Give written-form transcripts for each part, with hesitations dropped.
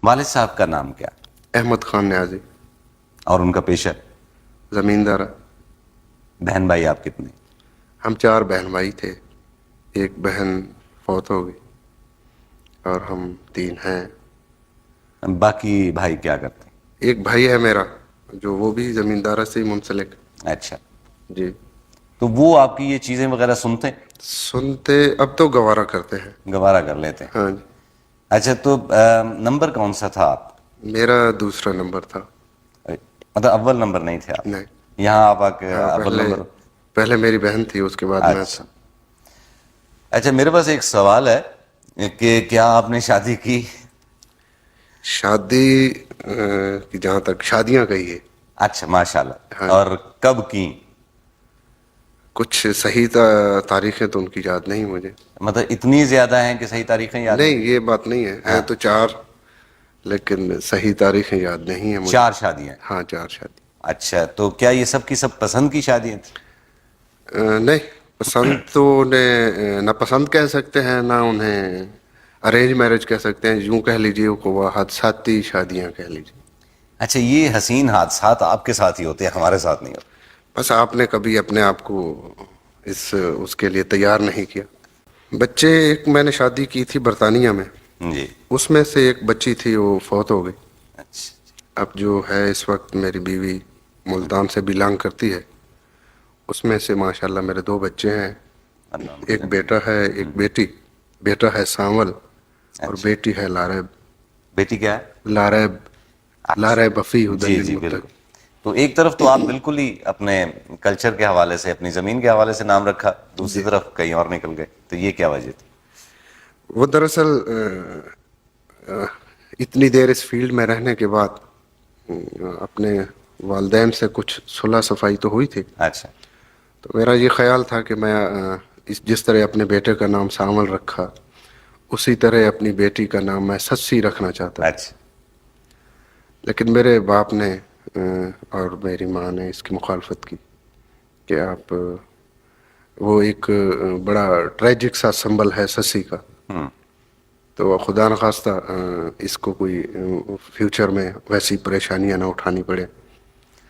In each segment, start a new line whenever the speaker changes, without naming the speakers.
والد صاحب کا نام کیا
احمد خان نیازی.
اور ان کا پیشہ؟
زمیندار.
بہن بھائی آپ کتنے؟
ہم 4 بہن بھائی تھے. ایک بہن فوت ہو گئی اور ہم 3 ہیں.
باقی بھائی کیا کرتے ہیں؟
ایک بھائی ہے میرا جو وہ بھی زمیندارہ سے ہی منسلک.
اچھا،
جی.
تو وہ آپ کی یہ چیزیں وغیرہ سنتے ہیں؟
سنتے اب تو گوارا کرتے ہیں.
گوارا کر لیتے ہیں.
ہاں جی.
اچھا، تو نمبر کون سا تھا آپ؟
میرا دوسرا نمبر تھا.
مطلب اول نمبر نہیں تھے آپ؟
نہیں.
یہاں آپ آ کے
ہاں،
اول نمبر؟
پہلے میری بہن تھی، اس کے بعد میں تھا.
اچھا اچھا، میرے پاس ایک سوال ہے کہ کیا آپ نے شادی کی؟
شادی کی جہاں تک شادیاں کہی ہے.
اچھا، ماشاء اللہ.
ہاں.
اور کب کی؟
کچھ صحیح تاریخیں تو ان کی یاد نہیں مجھے.
مطلب اتنی زیادہ ہیں کہ صحیح تاریخیں یاد
نہیں، یہ بات نہیں ہے.
ہاں.
تو 4 لیکن صحیح تاریخیں یاد نہیں ہیں مجھے.
4 شادیاں؟
ہاں، 4 شادی.
اچھا، تو کیا یہ سب کی سب پسند کی شادیاں تھیں؟
نہیں، پسند تو انہیں نہ پسند کہہ سکتے ہیں، نہ انہیں ارینج میرج کہہ سکتے ہیں. یوں کہہ لیجیے کو وہ حادثاتی شادیاں کہہ لیجیے.
اچھا، یہ حسین حادثات آپ کے ساتھ ہی ہوتے ہیں، ہمارے ساتھ نہیں ہوتے.
بس آپ نے کبھی اپنے آپ کو اس کے لیے تیار نہیں کیا. بچے، ایک میں نے شادی کی تھی برطانیہ میں.
جی.
اس میں سے ایک بچی تھی، وہ فوت ہو گئی.
اچھا.
اب جو ہے اس وقت میری بیوی ملتان سے بلانگ کرتی ہے. اس میں سے ماشاءاللہ میرے 2 بچے ہیں. ایک بیٹا ہے، ایک بیٹی. بیٹا ہے سانول اور
اچھا.
بیٹی ہے لاریب.
بیٹی کیا ہے؟
لاریب.
اچھا.
لاریب بفی ہدن
جی جی
للمتقین.
بالکل. تو ایک طرف تو آپ بالکل ہی اپنے کلچر کے حوالے سے، اپنی زمین کے حوالے سے نام رکھا، دوسری
جی.
طرف کہیں اور نکل گئے، تو یہ کیا وجہ تھی؟
وہ دراصل اتنی دیر اس فیلڈ میں رہنے کے بعد اپنے والدین سے کچھ صلح صفائی تو ہوئی تھی.
اچھا.
تو میرا یہ خیال تھا کہ میں جس طرح اپنے بیٹے کا نام سانول رکھا، اسی طرح اپنی بیٹی کا نام میں سسی رکھنا چاہتا تھا.
اچھا.
لیکن میرے باپ نے اور میری ماں نے اس کی مخالفت کی کہ آپ، وہ ایک بڑا ٹریجک سا سمبل ہے سسی کا. تو خدا نخواستہ اس کو کوئی فیوچر میں ویسی پریشانیاں نہ اٹھانی پڑے.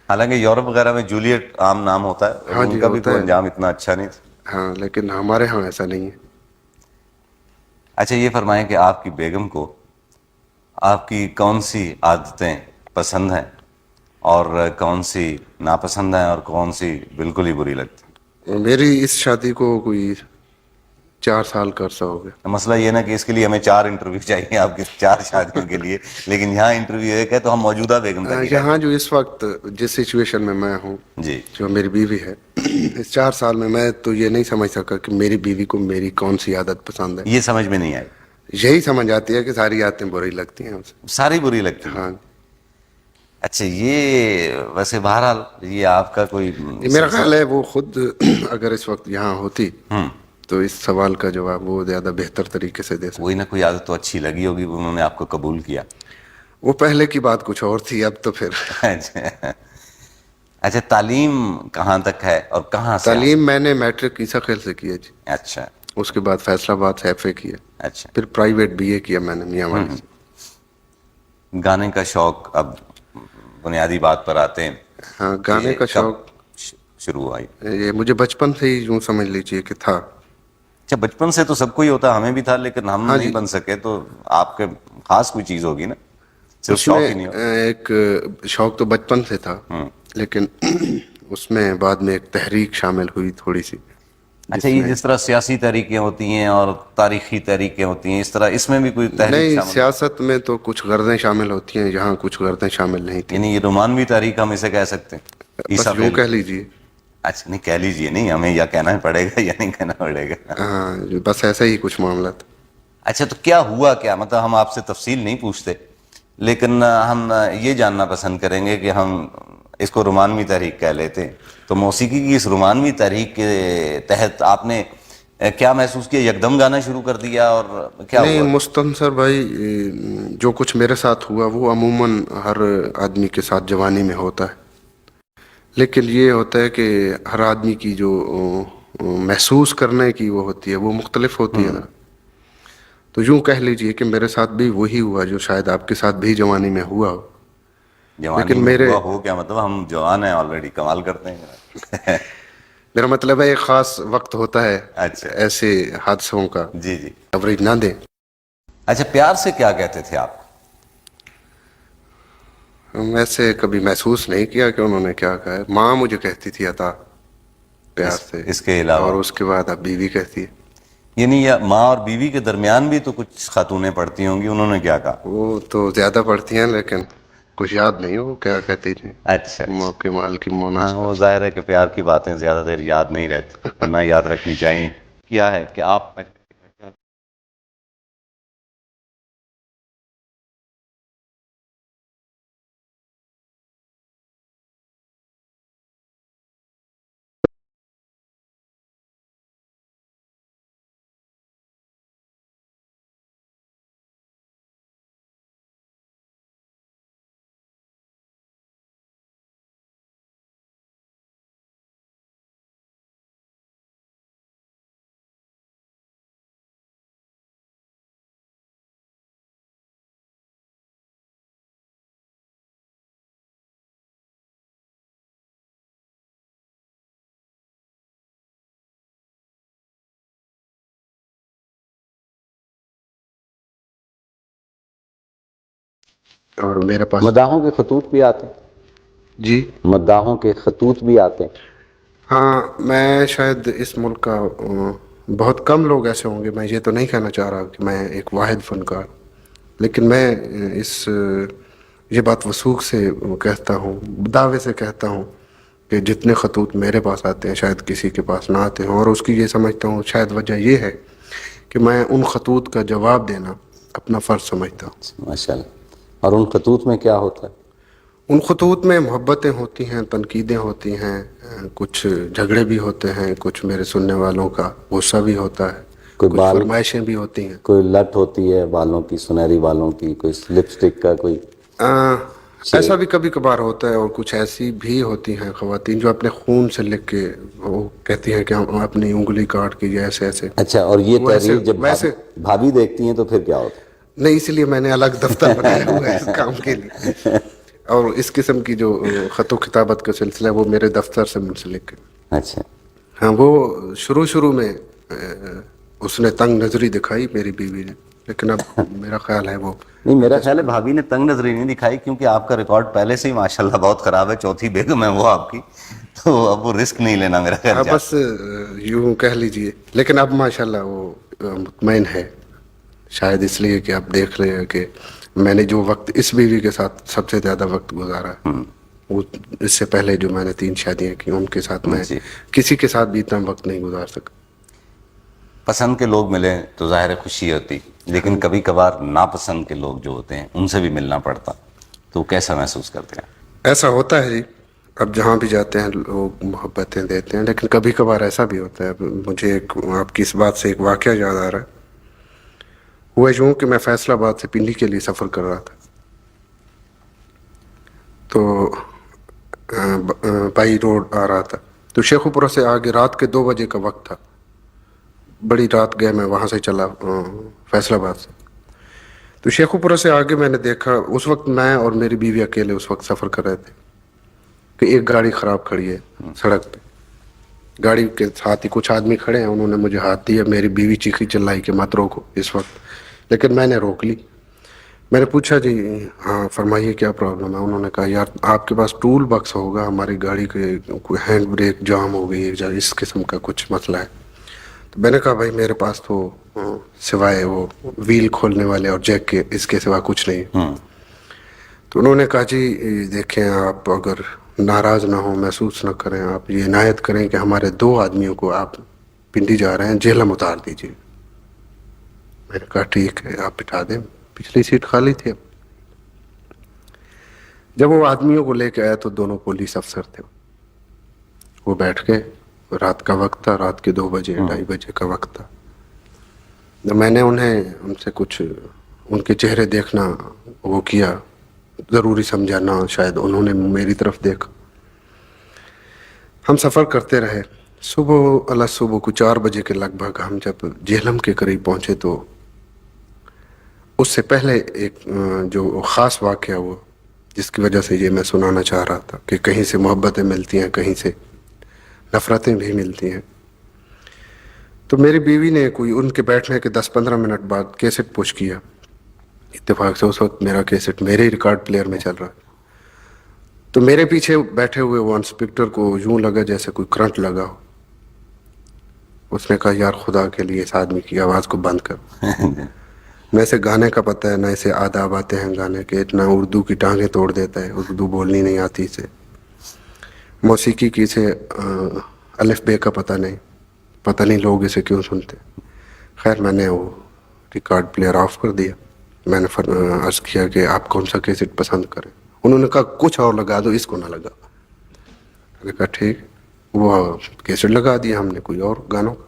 حالانکہ یورپ وغیرہ میں جولیٹ عام نام ہوتا ہے، اور
ہاں
ان
جی،
کا بھی
ہوتا
تو
ہے.
انجام اتنا اچھا نہیں تھا.
ہاں، لیکن ہمارے ہاں ایسا نہیں ہے.
اچھا، یہ فرمائیں کہ آپ کی بیگم کو آپ کی کون سی عادتیں پسند ہیں اور کون سی ناپسند ہیں اور کون سی بالکل ہی بری لگتی ہیں؟
میری اس شادی کو کوئی 4 سال کا عرصہ ہو گیا.
مسئلہ یہ نا کہ اس کے لیے ہمیں 4 انٹرویو چاہیے آپ کی 4 شادیوں کے لیے، لیکن یہاں انٹرویو ایک ہے تو ہم موجودہ بیگم تک ہی رہتے
یہاں جو اس وقت جس سچویشن میں ہوں،
ہیں. جی.
جو میری بیوی ہے، اس 4 سال میں تو یہ نہیں سمجھ سکا کہ میری بیوی کو میری کون سی عادت پسند ہے.
یہ سمجھ میں نہیں آئی؟
یہی سمجھ آتی ہے کہ ساری عادتیں بری لگتی ہیں اسے.
ساری بری لگتی ہیں؟
ہاں.
اچھا، یہ ویسے بہرحال یہ آپ کا کوئی
میرا خیال ہے وہ خود اگر اس وقت یہاں ہوتی تو اس سوال کا جواب وہ زیادہ بہتر طریقے سے دے سکتی.
کوئی نہ کوئی عادت تو اچھی لگی ہوگی، انہوں نے آپ کو قبول کیا.
وہ پہلے کی بات کچھ اور تھی، اب تو پھر.
اچھا، تعلیم کہاں تک ہے اور کہاں سے؟
تعلیم میں نے میٹرک عیسیٰ خیل سے کیا جی.
اچھا.
اس کے بعد فیصل آباد سے ایف اے کیا.
اچھا.
پھر پرائیویٹ بی اے کیا میں نے میاں والی سے.
گانے کا شوق، اب بنیادی بات پر آتے ہیں.
ہاں، گانے کا
کب
شوق
شروع ہوا؟
یہ مجھے بچپن سے ہی یوں سمجھ لیجیے کہ تھا.
اچھا، بچپن سے تو سب کو ہی ہوتا، ہمیں بھی تھا، لیکن ہم
ہاں
نہیں
جی.
بن سکے، تو آپ کے خاص کوئی چیز ہوگی نا، صرف
اس
شوق
میں
ہی نہیں ہو.
ایک شوق تو بچپن سے تھا، لیکن اس میں بعد میں ایک تحریک شامل ہوئی تھوڑی سی.
اچھا، یہ جس طرح سیاسی تحریکیں ہوتی ہیں اور تاریخی تحریکیں ہوتی ہیں، اس طرح اس میں بھی کوئی تحریک
نہیں،
شامل؟
سیاست میں تو کچھ غرضیں شامل ہوتی ہیں، یہاں کچھ غرضیں شامل نہیں تھیں.
یعنی یہ رومانوی تحریک ہم اسے کہہ سکتے ہیں،
بس
عیسیٰ
یوں
فیل.
کہہ لیجیے.
اچھا، نہیں کہہ لیجیے، نہیں ہمیں یا کہنا پڑے گا یا نہیں کہنا پڑے گا.
ہاں، بس ایسا ہی کچھ معاملہ تھا.
اچھا، تو کیا ہوا کیا؟ مطلب ہم آپ سے تفصیل نہیں پوچھتے، لیکن ہم یہ جاننا پسند کریں گے کہ ہم اس کو رومانوی تحریک کہہ لیتے ہیں، تو موسیقی کی اس رومانوی تحریک کے تحت آپ نے کیا محسوس کیا؟ یکدم گانا شروع کر دیا اور کیا
نہیں
ہوا؟
مستنصر بھائی، جو کچھ میرے ساتھ ہوا وہ عموماً ہر آدمی کے ساتھ جوانی میں ہوتا ہے، لیکن یہ ہوتا ہے کہ ہر آدمی کی جو محسوس کرنے کی وہ ہوتی ہے وہ مختلف ہوتی ہے. تو یوں کہہ لیجئے کہ میرے ساتھ بھی وہی ہوا جو شاید آپ کے ساتھ بھی جوانی میں ہوا ہو.
جوانی
لیکن
میں
میرے
ہوا ہو کیا مطلب، ہم جوان ہیں آلریڈی، کمال کرتے ہیں.
میرا مطلب ہے ایک خاص وقت ہوتا ہے
اچھا
ایسے حادثوں کا،
جی جی.
کوریج نہ دیں.
اچھا، پیار سے کیا کہتے تھے آپ؟
ویسے کبھی محسوس نہیں کیا کہ انہوں نے کیا کہا ہے. ماں مجھے کہتی تھی عطا پیار سے،
اس کے علاوہ؟
اور اس کے بعد اب بیوی کہتی ہے.
یعنی ماں اور بیوی کے درمیان بھی تو کچھ خاتونیں پڑتی ہوں گی، انہوں نے کیا کہا؟
وہ تو زیادہ پڑھتی ہیں لیکن کچھ یاد نہیں ہو کیا کہتی تھی.
اچھا
ماں کے مال کی مونا.
ہاں، وہ ظاہر ہے کہ پیار کی باتیں زیادہ دیر یاد نہیں رہتی، ورنہ یاد رکھنی چاہیے. کیا ہے کہ آپ
اور میرے پاس
مداحوں کے خطوط بھی آتے ہیں؟
جی
مداحوں کے خطوط بھی آتے ہیں؟
ہاں، میں شاید اس ملک کا بہت کم لوگ ایسے ہوں گے، میں یہ تو نہیں کہنا چاہ رہا کہ میں ایک واحد فنکار، لیکن میں یہ بات وثوق سے کہتا ہوں، دعوے سے کہتا ہوں کہ جتنے خطوط میرے پاس آتے ہیں شاید کسی کے پاس نہ آتے ہوں. اور اس کی یہ سمجھتا ہوں شاید وجہ یہ ہے کہ میں ان خطوط کا جواب دینا اپنا فرض سمجھتا ہوں.
ماشاء اللہ. اور ان خطوط میں کیا ہوتا ہے؟
ان خطوط میں محبتیں ہوتی ہیں، تنقیدیں ہوتی ہیں، کچھ جھگڑے بھی ہوتے ہیں، کچھ میرے سننے والوں کا غصہ بھی ہوتا ہے، کچھ فرمائشیں بھی ہوتی ہیں.
کوئی لٹ ہوتی ہے بالوں کی، سنہری بالوں کی، کوئی لپسٹک کا، کوئی
ایسا بھی کبھی کبھار ہوتا ہے. اور کچھ ایسی بھی ہوتی ہیں خواتین جو اپنے خون سے لکھ کے وہ کہتی ہیں کہ ہم اپنی انگلی کاٹ کیجیے ایسے ایسے.
اچھا، اور یہ تحریر جب
ویسے
بھابھی دیکھتی ہیں تو پھر کیا ہوتا ہے؟
نہیں، اس لیے میں نے الگ دفتر بنایا ہوا ہے اس کام کے لیے. اور اس قسم کی جو خط و کتابت کا سلسلہ ہے وہ میرے دفتر سے منسلک ہے.
اچھا.
ہاں، وہ شروع میں اس نے تنگ نظری دکھائی میری بیوی نے، لیکن اب میرا خیال ہے وہ
نہیں، میرا خیال ہے بھابھی نے تنگ نظری نہیں دکھائی، کیونکہ آپ کا ریکارڈ پہلے سے ہی ماشاءاللہ بہت خراب ہے، چوتھی بیگم ہے وہ آپ کی، تو اب وہ رسک نہیں لینا میرا خیال.
بس یوں کہہ لیجئے. لیکن اب ماشاءاللہ وہ مطمئن ہے، شاید اس لیے کہ اب دیکھ رہے ہیں کہ میں نے جو وقت اس بیوی کے ساتھ سب سے زیادہ وقت گزارا ہے، وہ اس سے پہلے جو میں نے 3 شادیاں کی ان کے ساتھ میں کسی کے ساتھ بھی اتنا وقت نہیں گزار سکا.
پسند کے لوگ ملیں تو ظاہر خوشی ہوتی، لیکن کبھی کبھار ناپسند کے لوگ جو ہوتے ہیں ان سے بھی ملنا پڑتا، تو کیسا محسوس کرتے ہیں؟
ایسا ہوتا ہے جی، اب جہاں بھی جاتے ہیں لوگ محبتیں دیتے ہیں، لیکن کبھی کبھار ایسا بھی ہوتا ہے. مجھے آپ کی اس بات سے ایک واقعہ یاد آ رہا ہے. ہوا یوں کہ میں فیصل آباد سے پنڈی کے لیے سفر کر رہا تھا، تو بائی روڈ آ رہا تھا، تو شیخو پورہ سے آگے رات کے 2 بجے کا وقت تھا. بڑی رات گئے، میں وہاں سے چلا فیصل آباد سے. تو شیخو پورہ سے آگے میں نے دیکھا، اس وقت میں اور میری بیوی اکیلے اس وقت سفر کر رہے تھے، کہ ایک گاڑی خراب کھڑی ہے سڑک پہ. گاڑی کے ساتھ ہی کچھ آدمی کھڑے ہیں، انہوں نے مجھے ہاتھ دیا. میری بیوی چیخی چلائی کہ مت روکو اس وقت، لیکن میں نے روک لی. میں نے پوچھا جی ہاں فرمائیے کیا پرابلم ہے. انہوں نے کہا یار آپ کے پاس ٹول باکس ہوگا، ہماری گاڑی کے کوئی ہینڈ بریک جام ہو گئی ہے، اس قسم کا کچھ مسئلہ ہے. تو میں نے کہا بھائی میرے پاس تو سوائے وہ ویل کھولنے والے اور جیک کے اس کے سوا کچھ نہیں. تو انہوں نے کہا جی دیکھیں آپ اگر ناراض نہ ہوں، محسوس نہ کریں، آپ یہ عنایت کریں کہ ہمارے 2 آدمیوں کو آپ پنڈی جا رہے ہیں جہلم اتار دیجیے. میں نے کہا ٹھیک ہے آپ بٹھا دیں، پچھلی سیٹ خالی تھی. اب جب وہ آدمیوں کو لے کے آیا تو دونوں پولیس افسر تھے، وہ بیٹھ کے. رات کا وقت تھا، رات کے 2 بجے 2:30 بجے کا وقت تھا. میں نے ان سے کچھ ان کے چہرے دیکھنا وہ کیا، ضروری سمجھا نہ شاید انہوں نے میری طرف دیکھا. ہم سفر کرتے رہے. صبح کو 4 بجے کے لگ بھگ ہم جب جہلم کے قریب پہنچے تو اس سے پہلے ایک جو خاص واقعہ ہوا جس کی وجہ سے یہ میں سنانا چاہ رہا تھا کہ کہیں سے محبتیں ملتی ہیں, کہیں سے نفرتیں بھی ملتی ہیں. تو میری بیوی نے کوئی ان کے بیٹھنے کے 10-15 منٹ بعد کیسٹ پوش کیا. اتفاق سے اس وقت میرا کیسٹ میرے ہی ریکارڈ پلیئر میں چل رہا تھا. تو میرے پیچھے بیٹھے ہوئے وہ انسپیکٹر کو یوں لگا جیسے کوئی کرنٹ لگا ہو. اس نے کہا یار خدا کے لیے اس آدمی کی آواز کو بند کر. نہ اسے گانے کا پتہ ہے, نہ اسے آداب آتے ہیں گانے کے, اتنا اردو کی ٹانگیں توڑ دیتا ہے, اردو بولنی نہیں آتی اسے, موسیقی کی اسے الف بے کا پتہ نہیں لوگ اسے کیوں سنتے. خیر میں نے وہ ریکارڈ پلیئر آف کر دیا. میں نے عرض کیا کہ آپ کون سا کیسٹ پسند کریں. انہوں نے کہا کچھ اور لگا دو, اس کو نہ لگا. میں نے کہا ٹھیک. وہ کیسٹ لگا دیا ہم نے کوئی اور گانوں کا.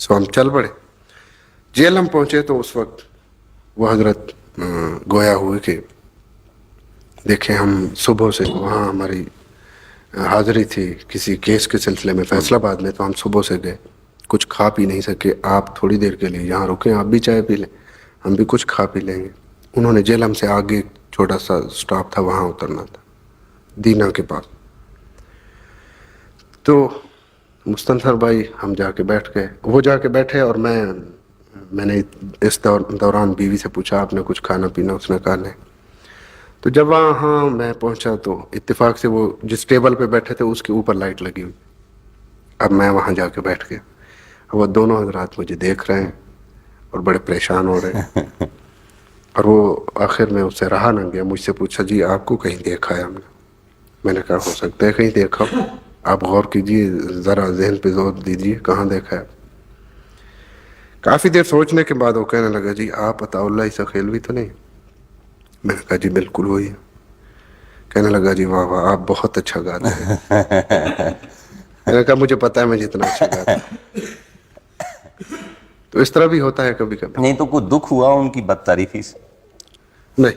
سو ہم چل پڑے. جیل ہم پہنچے تو اس وقت وہ حضرت گویا ہوئے کہ دیکھیں ہم صبح سے وہاں ہماری حاضری تھی کسی کیس کے سلسلے میں فیصل آباد میں, تو ہم صبح سے گئے, کچھ کھا پی نہیں سکے. آپ تھوڑی دیر کے لیے یہاں رکیں, آپ بھی چائے پی لیں, ہم بھی کچھ کھا پی لیں گے. انہوں نے جیل ہم سے آگے چھوٹا سا سٹاپ تھا, وہاں اترنا تھا دینا کے پاس. تو مستنصر بھائی ہم جا کے بیٹھ گئے, وہ جا کے بیٹھے, اور میں نے اس دوران بیوی سے پوچھا آپ نے کچھ کھانا پینا, اس نے کہا نہیں. تو جب وہاں میں پہنچا تو اتفاق سے وہ جس ٹیبل پہ بیٹھے تھے اس کے اوپر لائٹ لگی ہوئی. اب میں وہاں جا کے بیٹھ گیا. اب وہ دونوں حضرات مجھے دیکھ رہے ہیں اور بڑے پریشان ہو رہے ہیں. اور وہ آخر میں اس سے رہا نہ گیا, مجھ سے پوچھا جی آپ کو کہیں دیکھا ہے ہم نے. میں نے کہا ہو سکتا ہے کہیں دیکھا ہو, آپ غور کیجیے, ذرا ذہن پہ زور دیجیے, کہاں دیکھا ہے. کافی دیر سوچنے کے بعد وہ کہنے لگا جی آپ عطا اللہ عیسیٰ خیلوی تو نہیں. میں نے کہا جی بالکل وہی ہے. کہنے لگا جی واہ واہ آپ بہت اچھا گاتے ہیں. میں نے کہا مجھے پتا ہے میں جتنا اچھا گاتا ہوں. تو اس طرح بھی ہوتا ہے کبھی کبھی.
نہیں تو کوئی دکھ ہوا ان کی بد تعریفی سے؟
نہیں,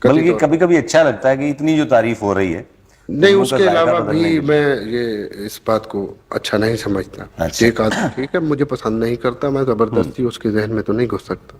بلکہ کبھی کبھی اچھا لگتا ہے کہ اتنی جو تعریف ہو رہی ہے.
نہیں اس کے علاوہ بھی میں یہ اس بات کو اچھا نہیں سمجھتا. ایک آدمی ٹھیک ہے مجھے پسند نہیں کرتا, میں زبردستی اس کے ذہن میں تو نہیں گھس سکتا.